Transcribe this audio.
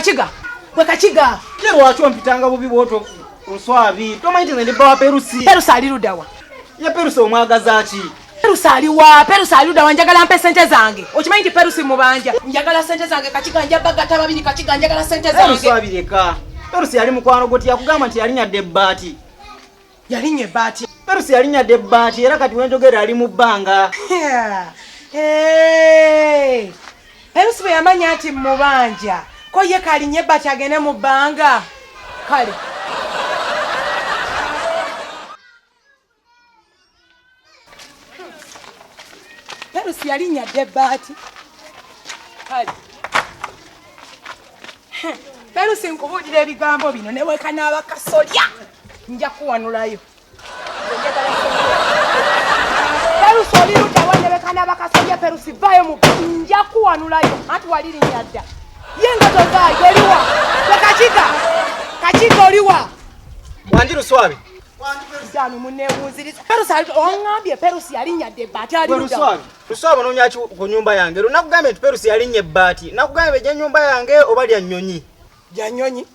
Kakiga. Gwe Kakiga. Lero lwaki ompitanga bubi bwoto Luswabi. Tomanyi nze ndi bba wa Perusi. Perusi ali ludawa. Ye Perusi omwagaza ki? Perusi aliwa, Perusi ali ludawa njagala mpe sente zange. Okimanyi nti Perusi mubanja. Njagala sente zange Kakiga njabagata babiri Kakiga njagala sente zange. Luswabi leka. Perusi yali mukwano goti yakugamba nti yalinyadde Ebaati. Yalinye Ebaati. Perusi yalinyadde Ebaati era kati wenjogera ali mu bbanga. Perusi bwe yamanya nti mubanja. Ko ye kalinye Ebaati agende mu bbanga. Kale. Perusi yalinyadde Ebaati. Kale. Perusi nkubuulira ebigambo bino ne wekanaaba kasolya. Nja kuwanulayo. Perusi oli ludawa ne wekanaaba kasolya Perusi vaayo mu nja kuwanulayo. Anti walirinyadda. Ye nga tovaayo oliwa. Kakiga. Kakiga oliwa. Wanji Luswabi. Dano munebuuziriza. Perusi ongambye Perusi yalinyadde Ebaati ali ludawa. Luswabi onoonya ki ku nyumba yange? Nakugambye nti Perusi yalinnye Ebaati. Nakugambye gye nyumba yange oba lya nnyonyi. Lya nnyonyi?